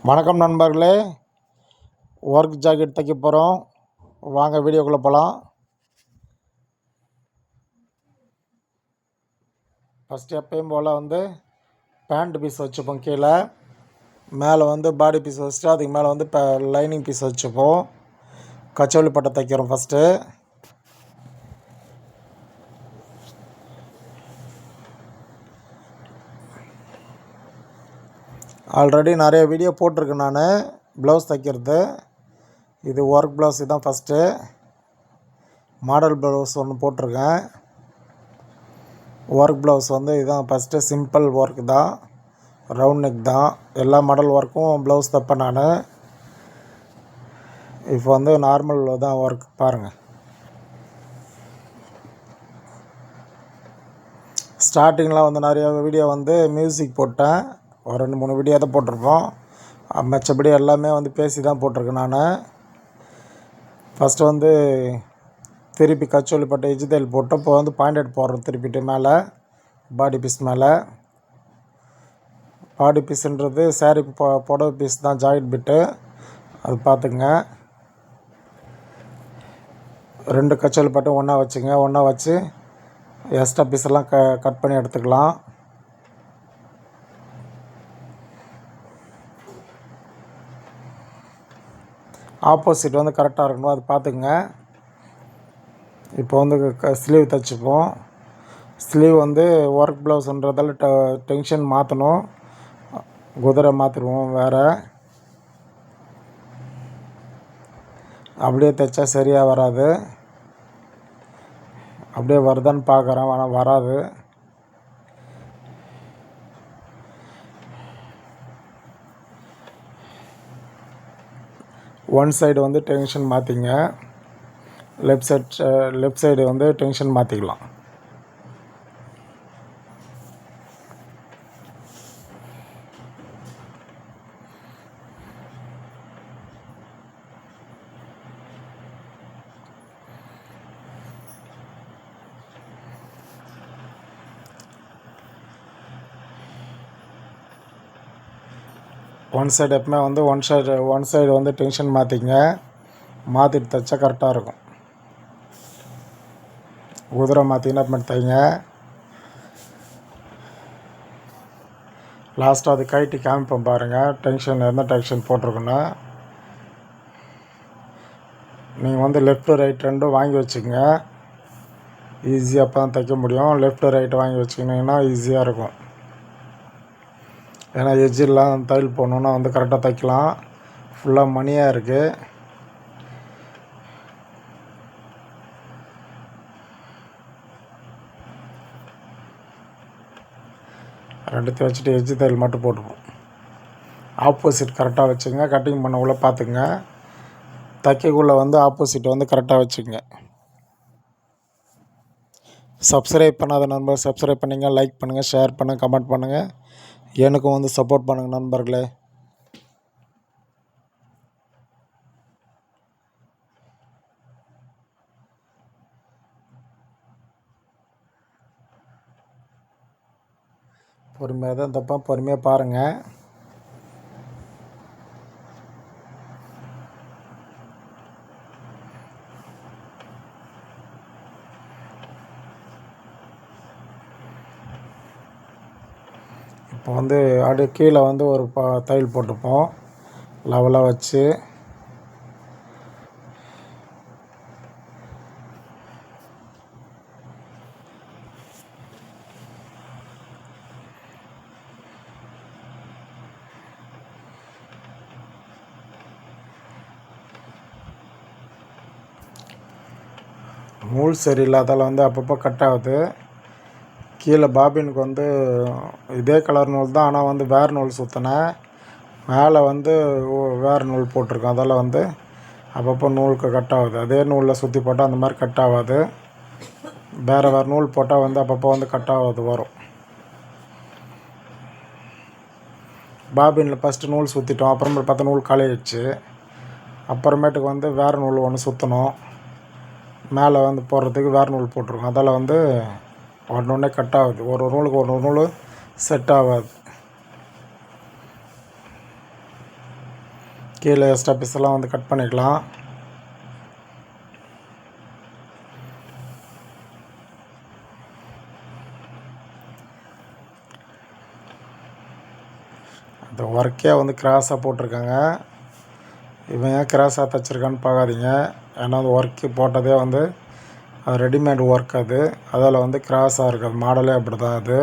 வணக்கம் நண்பர்களே, work jacket தைக்க போகிறோம். வாங்க வீடியோக்குள்ளே போகலாம். ஃபஸ்ட்டு எப்பயும் போல் பேண்ட் பீஸ் வச்சுப்போம். கீழே மேலே பாடி பீஸ் வச்சுட்டு அதுக்கு மேலே இப்போ லைனிங் பீஸ் வச்சுப்போம். கச்சோலி பட்டை தைக்கிறோம். ஃபஸ்ட்டு ஆல்ரெடி நிறைய வீடியோ போட்டிருக்கேன் நான் ப்ளவுஸ் தைக்கிறது. இது ஒர்க் ப்ளவுஸ் தான். ஃபஸ்ட்டு மாடல் ப்ளவுஸ் ஒன்று போட்டிருக்கேன். ஒர்க் ப்ளவுஸ் இதுதான் ஃபஸ்ட்டு. சிம்பிள் ஒர்க் தான், ரவுண்ட் நெக் தான். எல்லா மாடல் ஒர்க்கும் ப்ளவுஸ் தைப்பேன் நான். இப்போ நார்மல் தான் ஒர்க் பாருங்கள். ஸ்டார்டிங்கில் நிறைய வீடியோ மியூசிக் போட்டேன். ஒரு 2-3 வீடியோ தான் போட்டிருப்போம். மற்றபடி எல்லாமே பேசி தான் போட்டிருக்கேன் நான். ஃபஸ்ட்டு திருப்பி கச்சோலி பட்டை எஜ்ஜு தையல் போட்டு இப்போ பாயிண்டட் போடுறோம். திருப்பிட்டு மேலே பாடி பீஸ் மேலே. பாடி பீஸுன்றது சாரீ புடவை பீஸ் தான், ஜாயிண்ட் பிட்டு. அது பார்த்துங்க. 2 கச்சோலி பட்டும் ஒன்றா வச்சுங்க. ஒன்றா வச்சு எக்ஸ்ட்ரா பீஸெல்லாம் கட் பண்ணி எடுத்துக்கலாம். ஆப்போசிட் கரெக்டாக இருக்கணும், அது பார்த்துக்குங்க. இப்போ ஸ்லீவ் தைச்சிப்போம். ஸ்லீவ் ஒர்க் ப்ளவுஸ்ன்றதால டென்ஷன் மாற்றணும். குதிரை மாற்றிடுவோம் வேறு. அப்படியே தைச்சா சரியாக வராது. அப்படியே வருதான்னு பார்க்குறேன், ஆனால் வராது. ஒன் சைடு டென்ஷன் மாற்றிங்க. லெஃப்ட் சைடு டென்ஷன் மாற்றிக்கலாம். ஒன் சைடு எப்பவுமே ஒன் சைடு டென்ஷன் மாற்றிங்க. மாற்றிட்டு தைச்சா கரெக்டாக இருக்கும். குதிரை மாற்றிங்கன்னா அப்படி தைங்க. லாஸ்ட்டாக அது கைட்டி காமிப்போம் பாருங்கள். டென்ஷன் எந்த டென்ஷன் போட்டிருக்குன்னு. நீங்கள் லெஃப்ட்டு ரைட் ரெண்டும் வாங்கி வச்சுக்கோங்க. ஈஸியாக அப்போ தான் தைக்க முடியும். லெஃப்ட்டு ரைட்டு வாங்கி வச்சுக்கிட்டிங்கன்னா ஈஸியாக இருக்கும். ஏன்னா எஜ்ஜெல்லாம் தையல் போடணுன்னா கரெக்டாக தைக்கலாம். ஃபுல்லாக மணியாக இருக்குது. ரெண்டுத்தையும் வச்சுட்டு எஜ்ஜு தையல் மட்டும் போட்டுப்போம். ஆப்போசிட் கரெக்டாக வச்சுங்க. கட்டிங் பண்ணக்குள்ளே பார்த்துங்க. தைக்கக்குள்ளே ஆப்போசிட் கரெக்டாக வச்சுங்க. சப்ஸ்கிரைப் பண்ணாத நண்பர் சப்ஸ்கிரைப் பண்ணுங்க, லைக் பண்ணுங்கள், ஷேர் பண்ணுங்கள், கமெண்ட் பண்ணுங்கள். எனக்கும் சப்போர்ட் பண்ணுங்கள் நண்பர்களே. பொறுமையாக தான் தைப்பேன், பொறுமையாக பாருங்கள். இப்போ அப்படியே கீழே ஒரு தையல் போட்டுப்போம் லெவலாக வச்சு. நூல் சரியில்லாதால் அப்பப்போ கட் ஆகுது. கீழே பாபினுக்கு இதே கலர் நூல் தான், ஆனால் வேறு நூல் சுற்றினேன். மேலே வேறு நூல் போட்டிருக்கேன். அதால் அப்பப்போ நூலுக்கு கட் ஆகுது. அதே நூலில் சுற்றி போட்டால் அந்த மாதிரி கட் ஆகாது. வேறு நூல் போட்டால் அப்பப்போ கட் ஆகாது வரும். பாபினில் ஃபஸ்ட்டு நூல் சுற்றிட்டோம். அப்புறமேட்டு பார்த்தா நூல் காலியாகிடுச்சு. அப்புறமேட்டுக்கு வேறு நூல் ஒன்று சுற்றணும். மேலே போடுறதுக்கு வேறு நூல் போட்டிருக்கோம். அதால் ஒன்று கட் ஆகுது. ஒரு நூலுக்கு ஒரு நூல் செட் ஆகாது. கீழே எக்ஸ்ட்ரா பீஸெல்லாம் வந்து கட் பண்ணிக்கலாம். அந்த ஒர்க்கே வந்து கிராஸாக போட்டிருக்காங்க. இவன் ஏன் கிராஸாக தைச்சிருக்கான்னு பார்க்காதீங்க. ஏன்னா அந்த ஒர்க்கு போட்டதே வந்து அது ரெடிமேட் ஒர்க். அதில் வந்து கிராஸாக இருக்குது. மாடலே அப்படி தான் அது.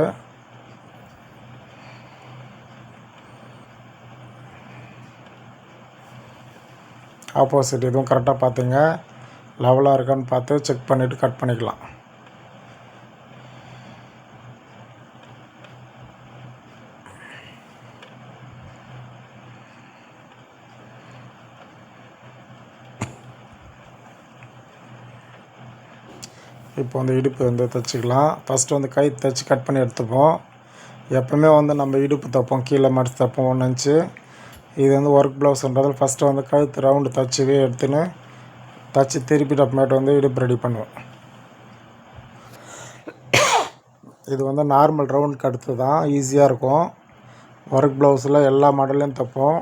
ஆப்போசிட் இதுவும் கரெக்டாக பார்த்துங்க. லெவலாக இருக்கான்னு பார்த்து செக் பண்ணிவிட்டு கட் பண்ணிக்கலாம். இப்போ வந்து இடுப்பு வந்து தைச்சிக்கலாம். ஃபஸ்ட்டு வந்து கை தைச்சி கட் பண்ணி எடுத்துப்போம். எப்போவுமே வந்து நம்ம இடுப்பு தைப்போம், கீழே மடித்து தைப்போம் 1 இன்ச்சு. இது வந்து ஒர்க் ப்ளவுஸ்ன்றது ஃபஸ்ட்டு வந்து கழுத்து ரவுண்டு தைச்சிவே எடுத்துன்னு தைச்சி திருப்பிட்டு அப்புறமேட்டு வந்து இடுப்பு ரெடி பண்ணுவோம். இது வந்து நார்மல் ரவுண்டுக்கு அடுத்து தான் ஈஸியாக இருக்கும். ஒர்க் ப்ளவுஸில் எல்லா மாடல்லையும் தைப்போம்.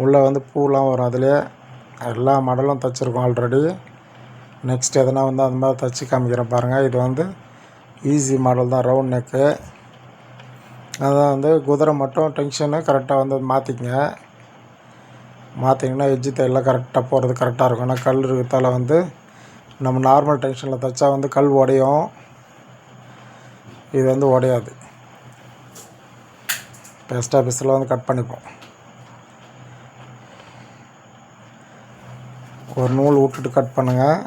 உள்ளே வந்து பூலாம் வரும். அதிலே எல்லா மாடலும் தைச்சிருக்கோம் ஆல்ரெடி. நெக்ஸ்ட் எதனா வந்து அந்த மாதிரி தைச்சி காமிக்கிறேன் பாருங்கள். இது வந்து ஈஸி மாடல் தான், ரவுண்ட் நெக்கு. அதான் வந்து குதிரை மட்டும் டென்ஷனு கரெக்டாக வந்து மாற்றிக்கங்க. மாற்றிங்கன்னா எஜ்ஜு தையெல்லாம் கரெக்டாக போகிறது கரெக்டாக இருக்கும். ஆனால் கல் இருக்கிறதால வந்து நம்ம நார்மல் டென்ஷனில் தைச்சா வந்து கல் உடையும். இது வந்து உடையாது. இப்போ எக்ஸ்ட்ரா பீஸில் வந்து கட் பண்ணிப்போம். ஒரு நூல் விட்டுட்டு கட் பண்ணுங்கள்.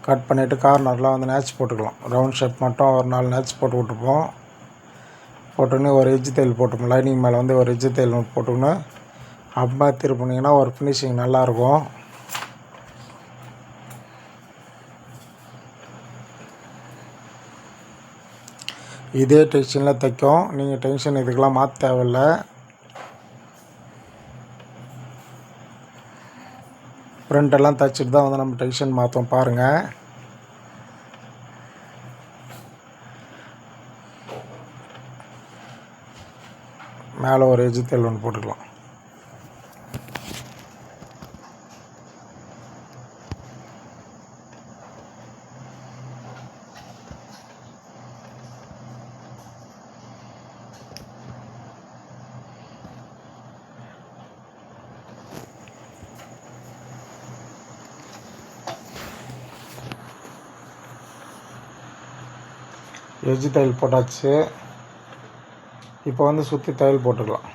கட் பண்ணிவிட்டு கார்னர்லாம் வந்து நேச்சு போட்டுக்கலாம். ரவுண்ட் ஷேப் மட்டும் ஒரு 4 நேச்சு போட்டு விட்டுப்போம். போட்டுன்னு ஒரு எஜ்ஜு தையல் போட்டுப்போம். லைனிங் மேலே வந்து ஒரு எஜ்ஜு தையல் போட்டுக்கன்னு அப்புறமா திருப்பினீங்கன்னா ஒரு ஃபினிஷிங் நல்லாயிருக்கும். இதே டென்ஷனில் தைக்கும். நீங்கள் டென்ஷன் இதுக்கெல்லாம் மாற்ற தேவையில்லை. ஃப்ரண்ட்டெல்லாம் தைச்சிட்டு தான் வந்து நம்ம டென்ஷன் மாற்றோம் பாருங்கள். மேலே ஒரு எஜ்ஜு தையல் ஒன்று போட்டுக்கலாம். எஜ்ஜு தையல் போட்டாச்சு. இப்போ வந்து சுற்றி தையல் போட்டுக்கலாம்.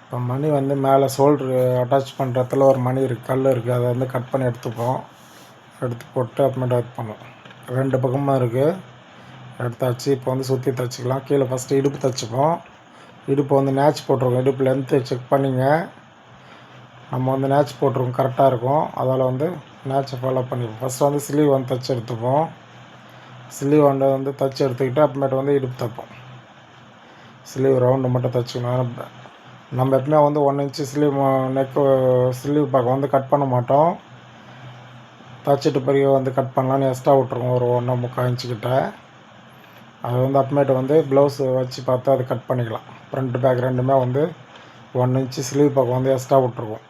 இப்போ மணி வந்து மேலே ஷோல்ட்ரு அட்டாச் பண்ணுறதுல ஒரு மணி இருக்குது, கல் இருக்குது. அதை வந்து கட் பண்ணி எடுத்துப்போம். எடுத்து போட்டு அப்புறமேட்டு இது பண்ணுவோம். 2 பக்கமும் இருக்குது. எடுத்தாச்சு. இப்போ வந்து சுற்றி தைச்சிக்கலாம். கீழே ஃபஸ்ட்டு இடுப்பு தைச்சிப்போம். இடுப்பு வந்து நேச் போட்டிருக்கோம். இடுப்பு லென்த்து செக் பண்ணிங்க. நம்ம வந்து நேச் போட்டிருக்கோம், கரெக்டாக இருக்கும். அதால் வந்து நேச்சை ஃபாலோ பண்ணிப்போம். ஃபஸ்ட்டு வந்து ஸ்லீவ் வந்து தைச்சி எடுத்துப்போம். ஸ்லீவ் வந்து தைச்சி எடுத்துக்கிட்டு அப்புறமேட்டு வந்து இடுப்பு தைப்போம். ஸ்லீவ் ரவுண்டு மட்டும் தைச்சிக்கணும். நம்ம எப்பவுமே வந்து 1 இன்ச்சு ஸ்லீவ் நெக்கு ஸ்லீவ் பக்கம் வந்து கட் பண்ண மாட்டோம். தைச்சிட்டு பிறகு வந்து கட் பண்ணலான்னு எக்ஸ்ட்ரா விட்ருவோம் ஒரு 1.25 இன்ச்சுக்கிட்ட. அது வந்து அப்புறமேட்டு வந்து ப்ளவுஸ் வச்சு பார்த்து அது கட் பண்ணிக்கலாம். ஃப்ரண்ட் பேக் ரெண்டுமே வந்து 1 இன்ச்சு ஸ்லீவ் பக்கம் வந்து எக்ஸ்ட்ரா விட்ருவோம்.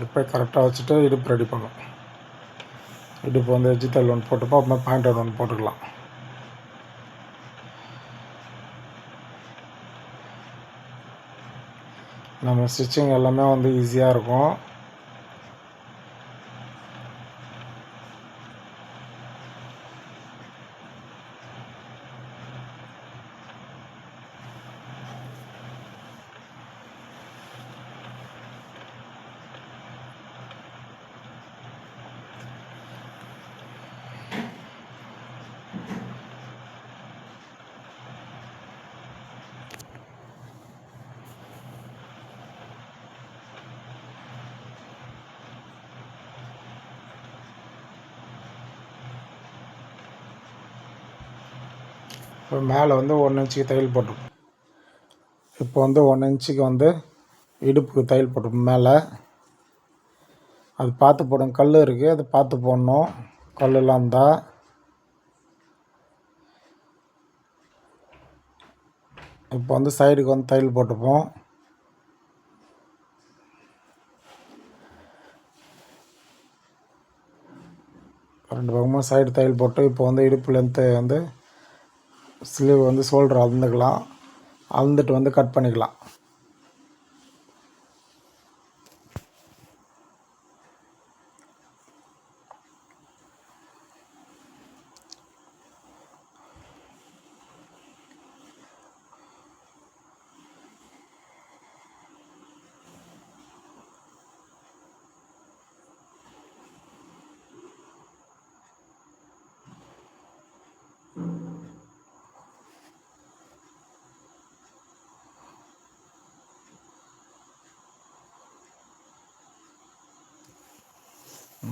இப்போ கரெக்டாக வச்சுட்டு இடுப்பு ரெடி பண்ணும். இடுப்பு வந்து எஜ்ஜு தையல் ஒன்று போட்டுப்போம். அப்புறமா பாயிண்ட் ஒன்று போட்டுக்கலாம். நம்ம ஸ்டிச்சிங் எல்லாமே வந்து ஈஸியாக இருக்கும். இப்போ மேலே வந்து 1 இன்ச்சுக்கு தையல் போட்டுருக்கோம். இப்போ வந்து 1 இன்ச்சுக்கு வந்து இடுப்புக்கு தையல் போட்டு மேலே அது பார்த்து போடும். கல் இருக்குது, அது பார்த்து போடணும். கல்லெலாம் இருந்தால் இப்போ வந்து சைடுக்கு வந்து தையல் போட்டுப்போம். ரெண்டு பக்கமும் சைடு தையல் போட்டு இப்போ வந்து இடுப்பு லென்த்து வந்து ஸ்லீவ் வந்து ஷோல்டர் அளந்துக்கலாம். அளந்துட்டு வந்து கட் பண்ணிக்கலாம்.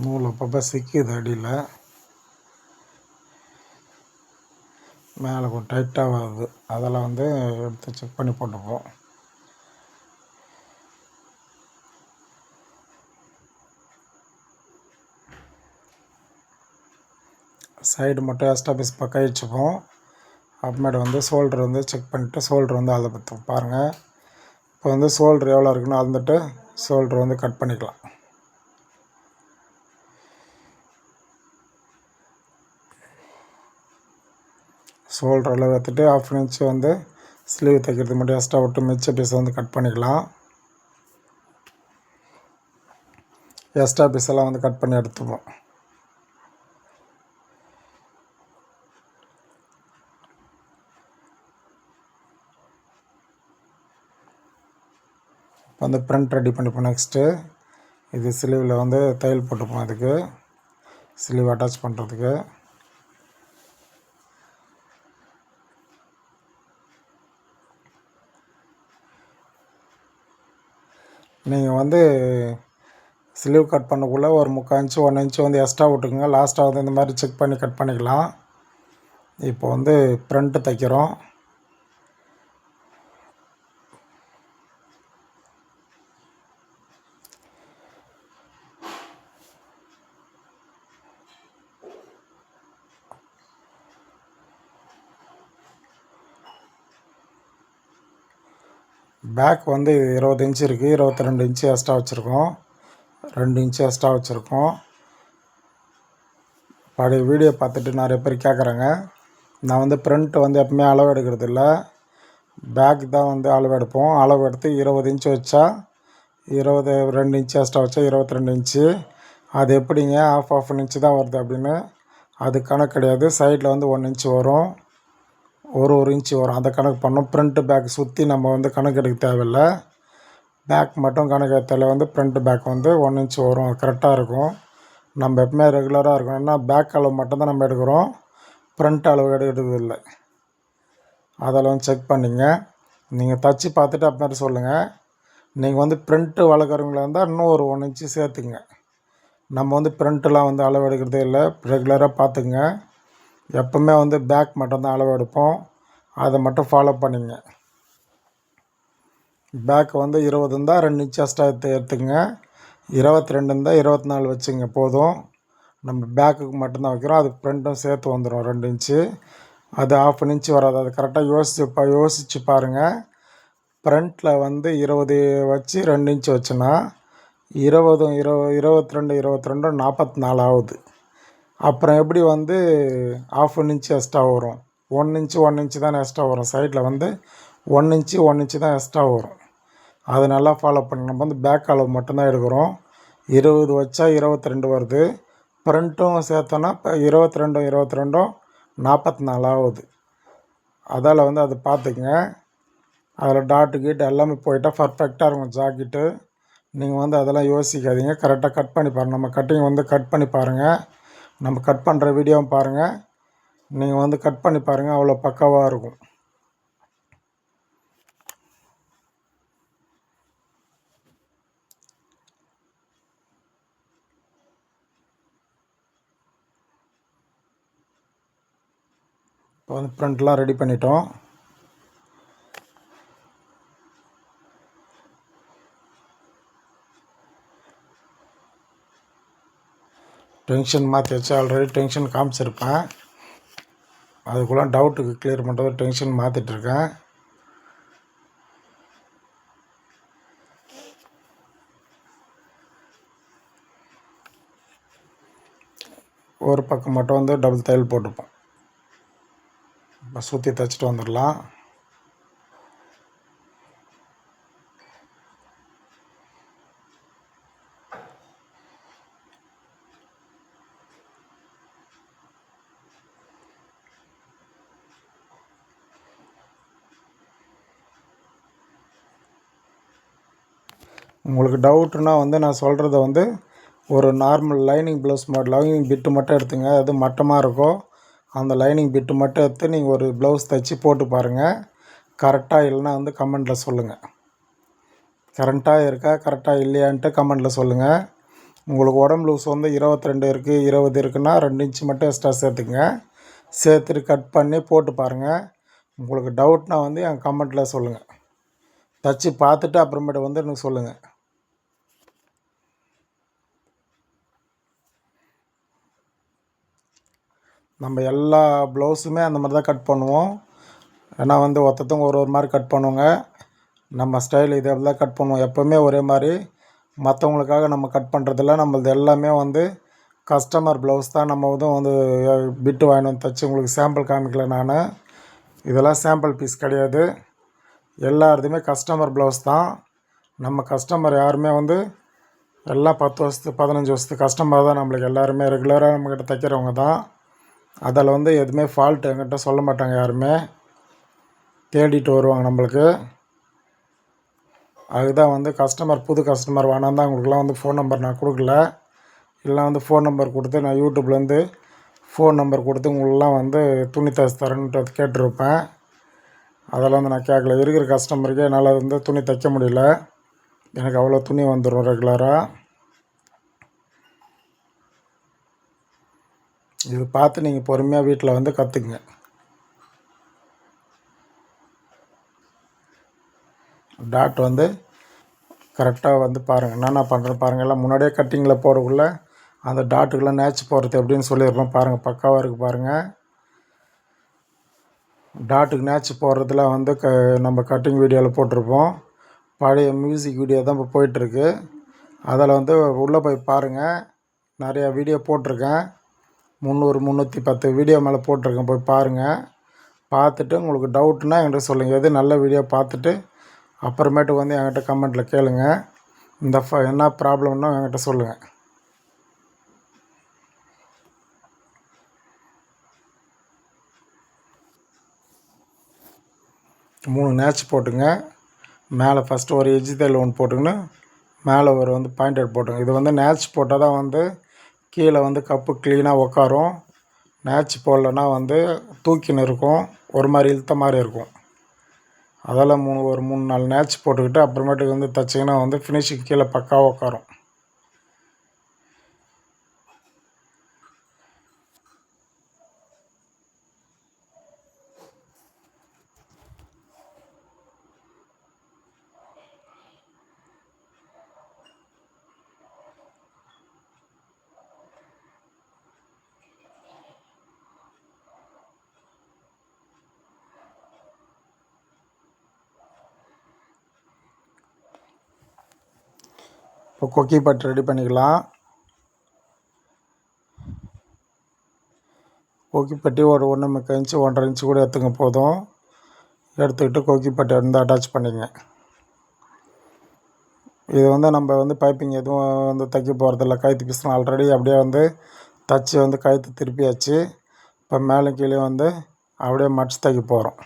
நூல் அப்பப்போ சிக்கிது அடியில், மேலே கொஞ்சம் டைட்டாக வருது. அதெல்லாம் வந்து எடுத்து செக் பண்ணி போட்டுப்போம். சைடு மட்டும் எக்ஸ்ட்ரா பீஸ் பக்கம் வச்சுப்போம். அப்புறமேட்டு வந்து ஷோல்டர் வந்து செக் பண்ணிவிட்டு ஷோல்டர் வந்து அதை பற்றி பாருங்கள். இப்போ வந்து ஷோல்டர் எவ்வளோ இருக்குன்னு அளந்துட்டு ஷோல்டர் வந்து கட் பண்ணிக்கலாம். ஷோல்டர் அளவு எடுத்துகிட்டு 1/2 இன்ச்சு வந்து ஸ்லீவ் தைக்கிறதுக்கு மட்டும் எக்ஸ்ட்ரா விட்டு மிச்ச பீஸ் வந்து கட் பண்ணிக்கலாம். எக்ஸ்ட்ரா பீஸ் எல்லாம் வந்து கட் பண்ணி எடுத்துப்போம். இப்போ வந்து ஃப்ரண்ட் ரெடி பண்ணிப்போம். நெக்ஸ்ட்டு இது ஸ்லீவில் வந்து தையல் போட்டுப்போம். அதுக்கு ஸ்லீவ் அட்டாச் பண்ணுறதுக்கு நீங்கள் வந்து ஸ்லீவ் கட் பண்ணக்குள்ளே ஒரு 3/4 இன்ச்சு 1 இன்ச்சு வந்து எக்ஸ்ட்ரா விட்டுக்குங்க. லாஸ்ட்டாக வந்து இந்த மாதிரி செக் பண்ணி கட் பண்ணிக்கலாம். இப்போ வந்து ஃப்ரண்ட்டு தைக்கிறோம். பேக் வந்து 20 இன்ச்சு இருக்குது, 22 இன்ச்சு எக்ஸ்ட்ரா வச்சுருக்கோம், 2 இன்ச்சு எக்ஸ்ட்ரா வச்சுருக்கோம். பழைய வீடியோ பார்த்துட்டு நிறைய பேர் கேட்குறாங்க. நான் வந்து ஃப்ரண்ட்டு வந்து எப்பவுமே அளவு எடுக்கிறது இல்லை, பேக் தான் வந்து அளவு எடுப்போம். அளவு எடுத்து 20 இன்ச்சு வச்சா 22 இன்ச்சு எக்ஸ்ட்ரா வச்சா 22 இன்ச்சு. அது எப்படிங்க ஆஃப் இன்ச்சு தான் வருது அப்படின்னு? அது கணக்கு கிடையாது. சைடில் வந்து 1 இன்ச்சு வரும், ஒரு இன்ச்சு வரும். அதை கணக்கு பண்ணோம். ஃப்ரண்ட்டு பேக் சுற்றி நம்ம வந்து கணக்கு எடுக்க தேவையில்லை. பேக் மட்டும் கணக்கு எடுத்தால வந்து ஃப்ரண்ட்டு பேக் வந்து 1 இன்ச்சு வரும். கரெக்டாக இருக்கும். நம்ம எப்பவுமே ரெகுலராக இருக்கும். ஏன்னா பேக் அளவு மட்டும்தான் நம்ம எடுக்கிறோம், ஃப்ரண்ட் அளவு எடுக்கிறது இல்லை. அதெல்லாம் செக் பண்ணிங்க. நீங்கள் தச்சு பார்த்துட்டு அப்புறம் சொல்லுங்கள். நீங்கள் வந்து ஃப்ரண்ட்டு வளர்க்குறவங்களா இருந்தால் இன்னும் ஒரு 1 இன்ச்சு சேர்த்துங்க. நம்ம வந்து ஃப்ரண்ட்டுலாம் வந்து அளவு எடுக்கிறதே இல்லை, ரெகுலராக பார்த்துங்க. எப்பவுமே வந்து பேக் மட்டும்தான் அளவு எடுப்போம். அதை மட்டும் ஃபாலோ பண்ணிங்க. பேக் வந்து 20 இருந்தால் 2 இன்ச்சு எக்ஸ்ட்ரா எடுத்துங்க. 22 இருந்தால் 24 வச்சுங்க போதும். நம்ம பேக்குக்கு மட்டும்தான் வைக்கிறோம், அது ஃப்ரண்ட்டும் சேர்த்து வந்துடும் 2 இன்ச்சு. அது 1/2 இன்ச்சு வராது. அது கரெக்டாக யோசித்து பாருங்கள். ஃப்ரண்ட்டில் வந்து 20 வச்சு 2 இன்ச்சு வச்சுன்னா 22 44 ஆகுது. அப்புறம் எப்படி வந்து 1/2 இன்ச்சு எக்ஸ்ட்ரா வரும்? 1 இன்ச்சு தானே எக்ஸ்ட்ரா வரும். சைடில் வந்து 1 இன்ச்சு தான் எக்ஸ்ட்ரா வரும். அதை நல்லா ஃபாலோ பண்ணி நம்ம வந்து பேக் அளவு மட்டும்தான் எடுக்கிறோம். 20 வச்சா 22 வருது. ஃப்ரண்ட்டும் சேர்த்தோன்னா இப்போ 22 44 ஆகுது. அதால் வந்து அதை பார்த்துக்குங்க. அதில் டாட்டு கீட்டு எல்லாமே போயிட்டால் பர்ஃபெக்டாக இருக்கும் ஜாக்கெட்டு. நீங்கள் வந்து அதெல்லாம் யோசிக்காதீங்க, கரெக்டாக கட் பண்ணி பாருங்கள். நம்ம கட்டிங் வந்து கட் பண்ணி பாருங்கள். நம்ம கட் பண்ணுற வீடியோவும் பாருங்கள். நீங்கள் வந்து கட் பண்ணி பாருங்கள், அவ்வளோ பக்காவாக இருக்கும். இப்போ வந்து ஃப்ரண்ட்லாம் ரெடி பண்ணிட்டோம். டென்ஷன் மாற்றி வச்சு ஆல்ரெடி டென்ஷன் காமிச்சிருப்பேன். அதுக்குள்ளே டவுட்டுக்கு கிளியர் பண்ணுறது டென்ஷன் மாற்றிட்டுருக்கேன். ஒரு பக்கம் மட்டும் வந்து டபுள் தையல் போட்டுப்போம். இப்போ சுற்றி தைச்சிட்டு வந்துடலாம். உங்களுக்கு டவுட்டுன்னா வந்து நான் சொல்கிறத வந்து ஒரு நார்மல் லைனிங் ப்ளவுஸ் மாதிரி லைனிங் பிட்டு மட்டும் எடுத்துங்க. அது மட்டமாக இருக்கும். அந்த லைனிங் பிட்டு மட்டும் எடுத்து நீங்கள் ஒரு ப்ளவுஸ் தைச்சி போட்டு பாருங்கள். கரெக்டாக இல்லைன்னா வந்து கமெண்டில் சொல்லுங்கள். கரெக்டாக இருக்கா கரெக்டாக இல்லையான்ட்டு கமெண்டில் சொல்லுங்கள். உங்களுக்கு உடம்பு லூஸ் வந்து 22 இருக்குது 20 இருக்குன்னா 2 இன்ச்சு மட்டும் எக்ஸ்ட்ரா சேர்த்துக்குங்க. சேர்த்துட்டு கட் பண்ணி போட்டு பாருங்கள். உங்களுக்கு டவுட்னா வந்து என் கமெண்டில் சொல்லுங்கள். தைச்சி பார்த்துட்டு அப்புறமேட்டு வந்து எனக்கு சொல்லுங்கள். நம்ம எல்லா ப்ளவுஸுமே அந்த மாதிரி தான் கட் பண்ணுவோம். ஏன்னா வந்து ஒருத்தவங்க ஒரு மாதிரி கட் பண்ணுவோங்க. நம்ம ஸ்டைல் இதே தான் கட் பண்ணுவோம். எப்போவுமே ஒரே மாதிரி மற்றவங்களுக்காக நம்ம கட் பண்ணுறதில்ல. நம்மளது எல்லாமே வந்து கஸ்டமர் ப்ளவுஸ் தான். நம்ம வந்து பிட்டு வாங்கிட்டு வந்து தைச்சி உங்களுக்கு சாம்பிள் காமிக்கல நான். இதெல்லாம் சாம்பிள் பீஸ் கிடையாது. எல்லாருதுமே கஸ்டமர் ப்ளவுஸ் தான். நம்ம கஸ்டமர் யாருமே வந்து எல்லாம் 10 வருஷத்துக்கு 15 வருஷத்துக்கு கஸ்டமர் தான். நம்மளுக்கு எல்லாருமே ரெகுலராக நம்மக்கிட்ட தைக்கிறவங்க தான். அதில் வந்து எதுவுமே ஃபால்ட் என்கிட்ட சொல்ல மாட்டாங்க. யாருமே தேடிட்டு வருவாங்க நம்மளுக்கு. அதுதான் வந்து கஸ்டமர் புது கஸ்டமர் வேணாம் தான் உங்களுக்குலாம் வந்து ஃபோன் நம்பர் நான் கொடுக்கல. இல்லை வந்து ஃபோன் நம்பர் கொடுத்து நான் யூடியூப்லேருந்து ஃபோன் நம்பர் கொடுத்து உங்களெலாம் வந்து துணி தைச்சி தரேன்ட்டு கேட்டிருப்பேன். அதெல்லாம் வந்து நான் கேட்கல. இருக்கிற கஸ்டமருக்கு என்னால் வந்து துணி தைக்க முடியல. எனக்கு அவ்வளோ துணி வந்துடும் ரெகுலராக. இது பார்த்து நீங்கள் பொறுமையாக வீட்டில் வந்து கற்றுக்குங்க. டாட் வந்து கரெக்டாக வந்து பாருங்கள். என்னென்ன பண்ணுறேன் பாருங்கள். எல்லாம் முன்னாடியே கட்டிங்கில் போடக்குள்ள அந்த டாட்டுக்கெல்லாம் நேச்சு போடுறது எப்படின்னு சொல்லியிருப்போம். பாருங்கள், பக்காவாக இருக்குது பாருங்கள். டாட்டுக்கு நேச்சு போடுறதுல வந்து நம்ம கட்டிங் வீடியோவில் போட்டிருப்போம். பழைய மியூசிக் வீடியோ தான் இப்போ போயிட்டுருக்கு. அதில் வந்து உள்ளே போய் பாருங்கள். நிறையா வீடியோ போட்டிருக்கேன். 300 310 வீடியோ மேலே போட்டிருக்கேன். போய் பாருங்கள். பார்த்துட்டு உங்களுக்கு டவுட்னா என்கிட்ட சொல்லுங்கள். எது நல்ல வீடியோ பார்த்துட்டு அப்புறமேட்டு வந்து என்கிட்ட கமெண்ட்டில் கேளுங்க. இந்த என்ன ப்ராப்ளம்னா என்கிட்ட சொல்லுங்கள். மூணு நேட்ச் போட்டுங்க. மேலே ஃபஸ்ட்டு ஒரு எஜ்ஜி தையல் ஒன்று போட்டுங்கன்னு மேலே ஒரு வந்து பாயிண்டட் போட்டுங்க. இது வந்து நேட்ச் போட்டால் தான் வந்து கீழே வந்து கப்பு க்ளீனாக உக்காரும். நேட்ச் போடலன்னா வந்து தூக்கின்னு இருக்கும், ஒரு மாதிரி இழுத்த மாதிரி இருக்கும். அதெல்லாம் ஒரு 3-4 நேட்ச் போட்டுக்கிட்டு அப்புறமேட்டுக்கு வந்து தைச்சிங்கன்னா வந்து ஃபினிஷிங் கீழே பக்காவாக உட்காரும். இப்போ கொக்கி பட்டு ரெடி பண்ணிக்கலாம். கொக்கி பட்டி ஒரு 1 இன்ச்சு 1.5 இன்ச்சு கூட எடுத்துங்க போதும். எடுத்துக்கிட்டு கொக்கி பட்டி வந்து அட்டாச் பண்ணிங்க. இது வந்து நம்ம வந்து பைப்பிங் எதுவும் வந்து தைக்க போகிறதில்ல. கழுத்து பீஸ்லாம் ஆல்ரெடி அப்படியே வந்து தைச்சி வந்து கழுத்து திருப்பியாச்சு. இப்போ மேலே கீழே வந்து அப்படியே மடிச்சு தைக்க போகிறோம்.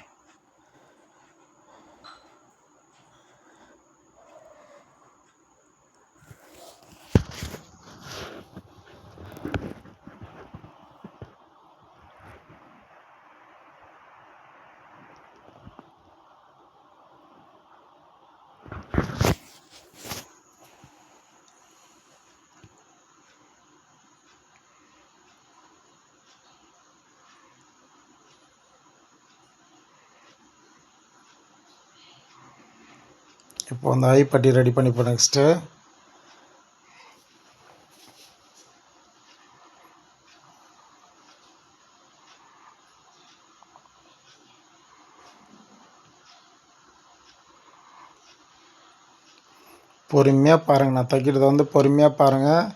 இப்போ வந்து ஐப்பட்டி ரெடி பண்ணிப்போம். நெக்ஸ்ட்டு பொறுமையாக பாருங்கள். நான் தைக்கிறத வந்து பொறுமையாக பாருங்கள்,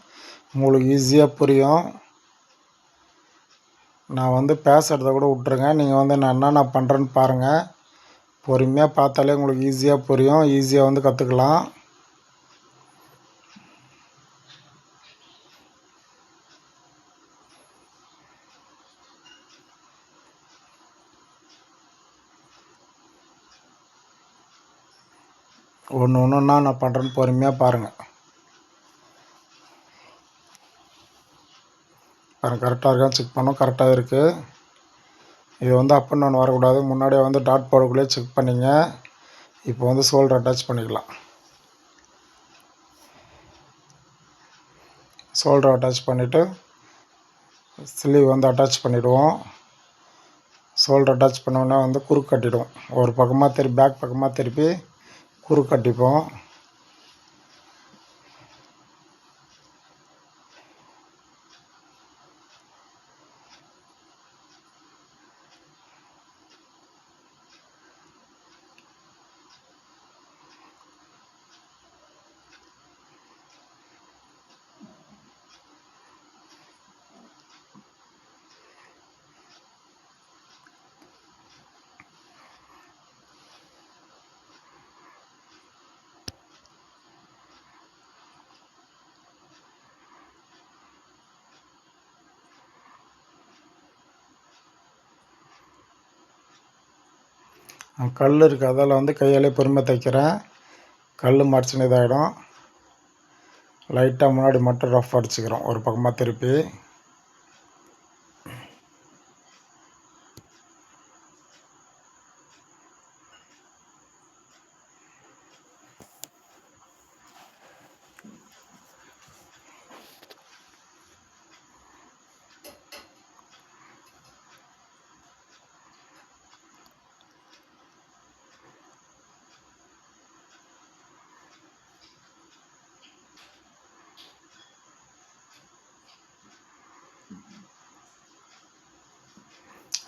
உங்களுக்கு ஈஸியாக புரியும். நான் வந்து பேசுகிறத கூட விட்ருங்க, நீங்கள் வந்து நான் என்னென்ன பண்ணுறேன்னு பாருங்கள். பொறுமையாக பார்த்தாலே உங்களுக்கு ஈஸியாக புரியும், ஈஸியாக வந்து கற்றுக்கலாம். ஒன்று ஒன்றுன்னா நான் பண்ணுறேன்னு பொறுமையாக பாருங்கள். பாருங்கள், கரெக்டாக இருக்கான்னு செக் பண்ணோம். கரெக்டாக இருக்குது. இது வந்து அப் அண்ட் டவுன் வரக்கூடாது. முன்னாடியே வந்து டாட் போடக்குள்ளே செக் பண்ணிங்க. இப்போ வந்து ஷோல்டர் அட்டாச் பண்ணிக்கலாம். ஷோல்டர் அட்டாச் பண்ணிவிட்டு ஸ்லீவ் வந்து அட்டாச் பண்ணிவிடுவோம். ஷோல்டர் அட்டாச் பண்ணோன்னே வந்து குறுக்கு கட்டிடுவோம். ஒரு பக்கமாக திருப்பி பேக் பக்கமாக திருப்பி குறுக்கு கட்டிப்போம். கல் இருக்குது, அதில் வந்து கையாலே பொறுமையாக தைக்கிறேன். கல் மடிச்சுன்னு இதாகிடும். லைட்டாக முன்னாடி மட்டும் ரஃப் அடிச்சுக்கிறோம் ஒரு பக்கமாக திருப்பி.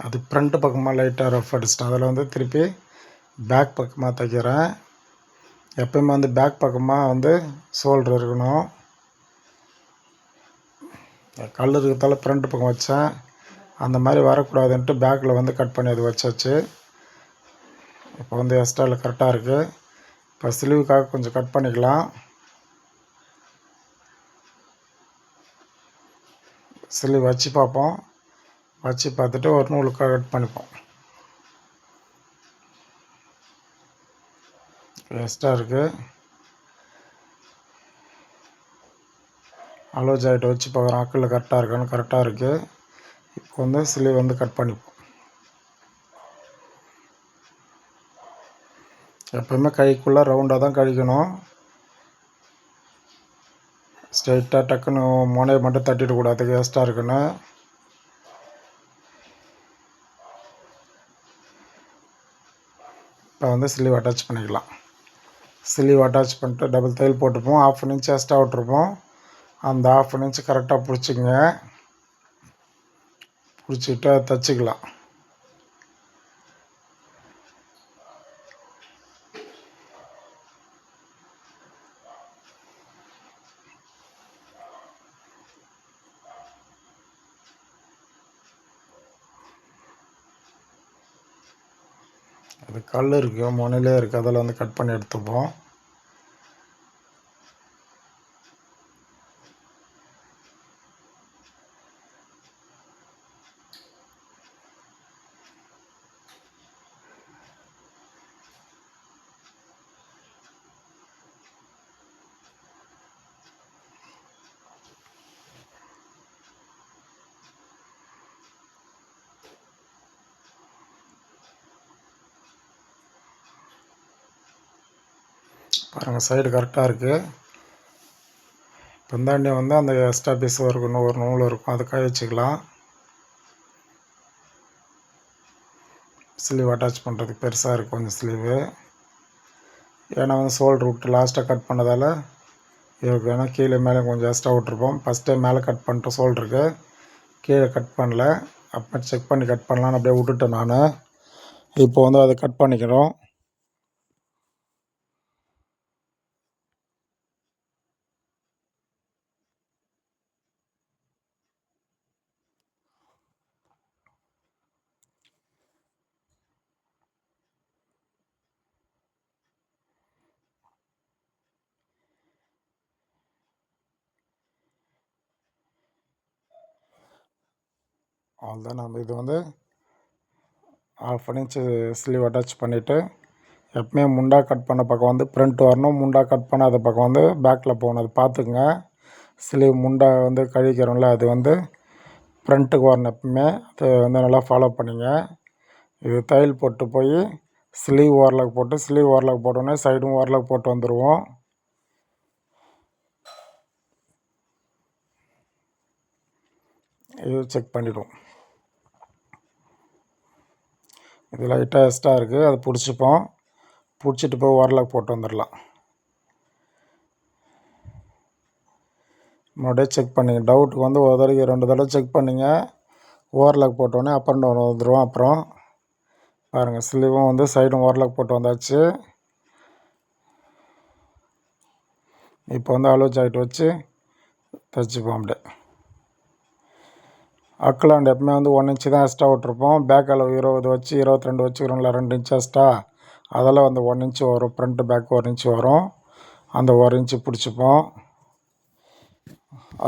அது ஃப்ரண்ட்டு பக்கமாக லைட்டாக ரஃப் அடிச்சிட்டேன். அதில் வந்து திருப்பி பேக் பக்கமாக தைக்கிறேன். எப்பயுமே வந்து பேக் பக்கமாக வந்து ஷோல்டர் இருக்கணும். கல் இருக்கிறதால ஃப்ரண்ட்டு பக்கம் வச்சேன். அந்த மாதிரி வரக்கூடாதுன்ட்டு பேக்கில் வந்து கட் பண்ணி அது வச்சாச்சு. இப்போ வந்து எக்ஸ்ட்ராவில் கரெக்டாக இருக்குது. இப்போ ஸ்லீவுக்காக கொஞ்சம் கட் பண்ணிக்கலாம். ஸ்லீவ் வச்சு பார்ப்போம். வச்சு பார்த்துட்டு ஒரு நூலுக்காக கட் பண்ணிப்போம். எக்ஸ்ட்ரா இருக்குது. அலோ ஜாயிண்ட் வச்சு பார்க்குறோம், அக்கில் கரெக்டாக இருக்கான்னு. கரெக்டாக இருக்குது. இப்போ வந்து ஸ்லீவ் வந்து கட் பண்ணிப்போம். எப்போயுமே கைக்குள்ளே ரவுண்டாக தான் கழிக்கணும். ஸ்ட்ரைட்டாக டக்குன்னு முனையை மட்டும் தட்டிடக்கூடாது வேஸ்ட்டாக இருக்குன்னு. இப்போ வந்து ஸ்லீவ் அட்டாச் பண்ணிக்கலாம். ஸ்லீவ் அட்டாச் பண்ணிட்டு டபுள் தையல் போட்டுப்போம். 1/2 இன்ச் எக்ஸ்ட்ரா விட்டுருப்போம். அந்த 1/2 இன்ச் கரெக்டாக பிடிச்சிங்க. பிடிச்சிக்கிட்டு தைச்சிக்கலாம். அது கல் இருக்குது, முனையிலே இருக்குது, அதில் வந்து கட் பண்ணி எடுத்துப்போம். பாருங்கள், சைடு கரெக்டாக இருக்குது. பிந்தாண்டி வந்து அந்த எக்ஸ்ட்ரா பீஸ் இருக்கணும், ஒரு நூல் இருக்கும், அதை காய வச்சுக்கலாம். ஸ்லீவ் அட்டாச் பண்ணுறதுக்கு பெருசாக இருக்குது கொஞ்சம் ஸ்லீவு. ஏன்னா வந்து ஷோல்டர் விட்டு லாஸ்ட்டாக கட் பண்ணதால் இருக்கு. ஏன்னா கீழே மேலே கொஞ்சம் எக்ஸ்ட்ரா விட்ருப்போம். ஃபஸ்ட்டே மேலே கட் பண்ணிட்டு ஷோல்டருக்கு கீழே கட் பண்ணல. அப்போ செக் பண்ணி கட் பண்ணலான்னு அப்படியே விட்டுட்டேன் நான். இப்போ வந்து அதை கட் பண்ணிக்கிறோம். அவ்வளோதான். நம்ம இது வந்து 1/2 இன்ச்சு ஸ்லீவ் அட்டாச் பண்ணிவிட்டு, எப்பவுமே முண்டா கட் பண்ண பக்கம் வந்து ஃப்ரண்ட் வரணும், முண்டா கட் பண்ணாத பக்கம் வந்து பேக்கில் போகணும். அது பார்த்துக்குங்க. ஸ்லீவ் முண்டா வந்து கழிக்கிறோம்ல, அது வந்து ஃப்ரண்ட்டுக்கு வரணும் எப்பவுமே. அது வந்து நல்லா ஃபாலோ பண்ணிங்க. இது தையல் போட்டு போய் ஸ்லீவ் ஓரலாக் போட்டு, ஸ்லீவ் ஓரலாக் போட்டோடனே சைடும் ஓரலாக் போட்டு வந்துடுவோம். இது செக் பண்ணிவிடுவோம். இது லைட்டாக எக்ஸ்ட்ரா இருக்குது, அதை பிடிச்சிப்போம். பிடிச்சிட்டு போய் ஓரலாக் போட்டு வந்துடலாம். மறுபடியும் செக் பண்ணிங்க. டவுட்டுக்கு வந்து ஒரு தடவைக்கு 2 தடவை செக் பண்ணிங்க. ஓவர்லாக் போட்டோடனே அப் அண்ட் டவுன் வந்துடும். அப்புறம் பாருங்கள், ஸ்லீவும் வந்து சைடும் ஓவர்லாக் போட்டு வந்தாச்சு. இப்போ வந்து அலோ ஜாக்கெட் வச்சு தைச்சிப்போம். அப்படியே அக்கலாண்ட் எப்பவுமே வந்து 1 இன்ச்சு தான் எக்ஸ்ட்ரா விட்ருப்போம். பேக் அளவு 20 வச்சு 22 வச்சுக்கிறோம்ல, 2 இன்ச்சு எக்ஸ்ட்ரா. அதெல்லாம் வந்து 1 இன்ச்சு வரும். ஃப்ரண்ட்டு பேக் 1 இன்ச்சு வரும். அந்த 1 இன்ச்சு பிடிச்சிப்போம்.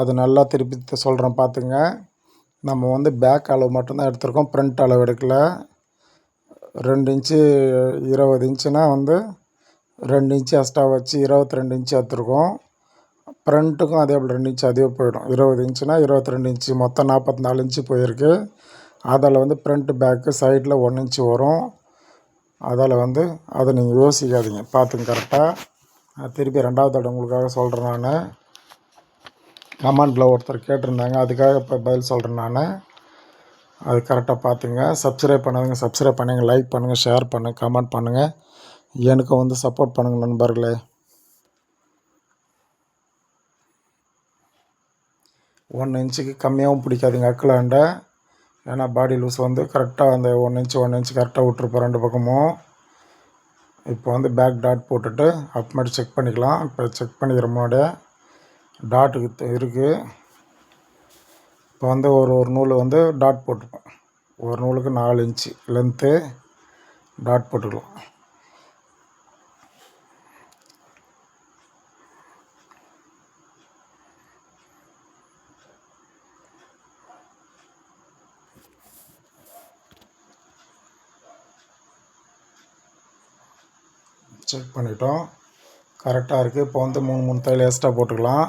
அது நல்லா திருப்பி சொல்கிறேன் பார்த்துங்க. நம்ம வந்து பேக் அளவு மட்டும்தான் எடுத்திருக்கோம், ஃப்ரண்ட் அளவு எடுக்கல. 2 இன்ச்சு 20 இன்ச்சுனா வந்து 2 இன்ச்சு எக்ஸ்ட்ரா வச்சு 22 இன்ச்சு எடுத்துருக்கோம். ஃப்ரண்ட்டுக்கும் அதே போல் 2 இன்ச்சு அதுவே போயிடும். 20 இன்ச்சுனா 22 இன்ச்சு, மொத்தம் 44 இன்ச்சு போயிருக்கு. அதில் வந்து ஃப்ரண்ட்டு பேக்கு சைடில் 1 இன்ச்சு வரும். அதில் வந்து அதை நீங்கள் யோசிக்காதீங்க, பார்த்துங்க கரெக்டாக. திருப்பி 2வது தடவை உங்களுக்காக சொல்கிறேன். நான் கமெண்டில் ஒருத்தர் கேட்டிருந்தாங்க, அதுக்காக இப்போ பதில் சொல்கிறேன். நான் அது கரெக்டாக பார்த்துங்க. சப்ஸ்கிரைப் பண்ணாதுங்க, சப்ஸ்கிரைப் பண்ணுங்கள், லைக் பண்ணுங்கள், ஷேர் பண்ணுங்கள், கமெண்ட் பண்ணுங்கள். எனக்கும் வந்து சப்போர்ட் பண்ணுங்கள் நண்பர்களே. 1 இன்ச்சுக்கு கம்மியாகவும் பிடிக்காதுங்க அக்கலாண்டை. ஏன்னா பாடி லூஸ் வந்து கரெக்டாக அந்த 1 இன்ச்சு கரெக்டாக விட்ருப்போம் 2 பக்கமும். இப்போ வந்து பேக் டாட் போட்டுட்டு அப்புறமேட்டு செக் பண்ணிக்கலாம். இப்போ செக் பண்ணிக்கிற முன்னாடியே டாட்டுக்கு இருக்குது. இப்போ வந்து ஒரு நூல் வந்து டாட் போட்டுப்போம். ஒரு நூலுக்கு 4 இன்ச்சு லென்த்து டாட் போட்டுக்கலாம். செக் பண்ணிட்டோம், கரெக்டாக இருக்குது. இப்போ வந்து 3 தையல் எக்ஸ்ட்ரா போட்டுக்கலாம்.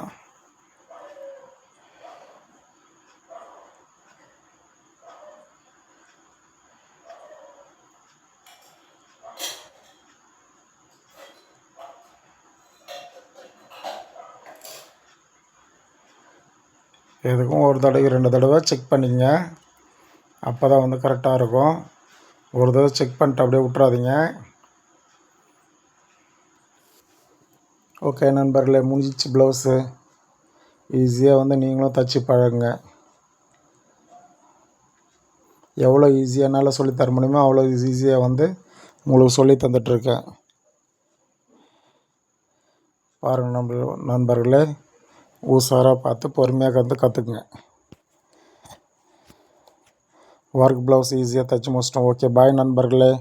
எதுக்கும் ஒரு தடவைக்கு 2 தடவை செக் பண்ணிங்க. அப்போ தான் வந்து கரெக்டாக இருக்கும். ஒரு தடவை செக் பண்ணிட்டு அப்படியே விட்றாதீங்க. ஓகே நண்பர்களே, முடிஞ்சிச்சு ப்ளவுஸு. ஈஸியாக வந்து நீங்களும் தைச்சி பழகுங்க. எவ்வளோ ஈஸியாக என்னால் சொல்லித்தர முடியுமோ அவ்வளோ ஈஸியாக வந்து உங்களுக்கு சொல்லி தந்துட்டுருக்கேன். பாருங்கள் நண்பர்களே, உஷாராக பார்த்து பொறுமையாக கற்றுக்குங்க. ஒர்க் ப்ளவுஸ் ஈஸியாக தைச்சி முடிச்சிட்டோம். ஓகே, பாய் நண்பர்களே.